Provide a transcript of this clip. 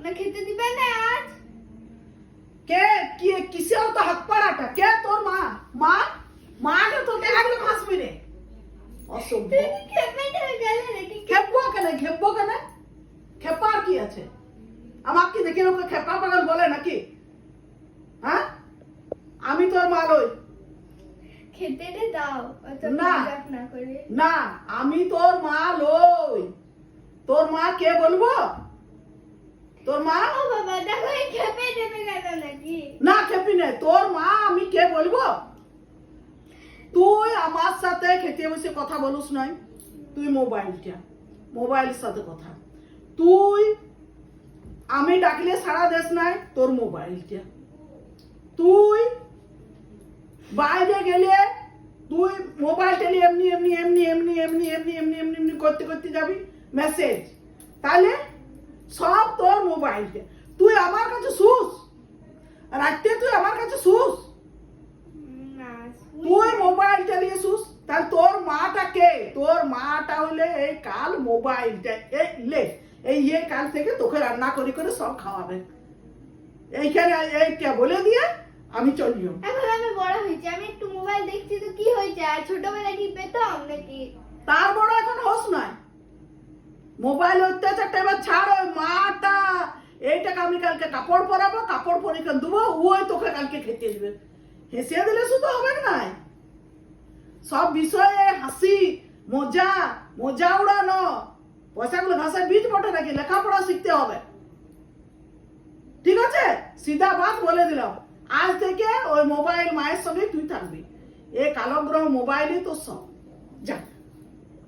না খেতে দিবে না আজ? কে কি কিসের তো হাত পাড়াটা? কে তোর মা? মা মাকে তো একদম হাসবি রে। অসভ্য। তুমি খেপে গেলে নাকি? খেপবো কেন? খেপার কি আছে? আমার কি দেখে ওকে খেপা পাগল বলে নাকি? হ্যাঁ, আমি তোর মা লই। খেতে দাও অত না। মজাক না করে। না, আমি তোর মা লই। তোর মা কে বলবো? তোর মা? ও বাবা দেখো এই খেপে গেল নাকি? না খেপি নাই। তোর মা আমি কে বলবো? তুই আমার সাথে খেতে বসে কথা বলুস নাই। তুই মোবাইলের সাথে কথা। তুই আমি ডাকলে সারা দেশ নাই, তোর মোবাইলটা। তুই বাইরে গেলে তুই মোবাইলটা নিয়ে এমনি করতে যাবি মেসেজ। তাহলে সব তোর মোবাইলটা। তুই আমার কাছে শুস, রাখতে তুই আমার কাছে শুস। না তুই মোবাইল চালিয়ে শুস। তাহলে তোর মাটা কে? তোর মাটা হলে এই কাল মোবাইলটা এই কাল থেকে তোকে রান্না করে সব খাওয়াবে। এইখানে এইটা বলে দিয়ে আমি চলিও। এখন আমি বড় হয়েছি, আমি একটু মোবাইল দেখছি তো কি হয়েছে? আর ছোটবেলায় কি পেতাম নাকি? তার বড় এখন হোস নাই। মোবাইল অত্যাচারটা এবার ছাড়। ওই মাটা এইটাকে আমি কালকে কাপড় পরাবো, কাপড় পরিখান দেবো, ওই তোকে কালকে খেতে দিবে। হেসে দিলে শুধু হবে না, সব বিষয়ে হাসি মজা উড়ানো। পয়সাগুলো ঘাসের বীজ বটে নাকি? লেখাপড়া শিখতে হবে, ঠিক আছে? সিধা বাত বলে দিলাম। আজ থেকে ওই মোবাইল মায়ের সঙ্গে তুই থাকবি। এ কালো গ্রহ মোবাইলই তো সব। যা।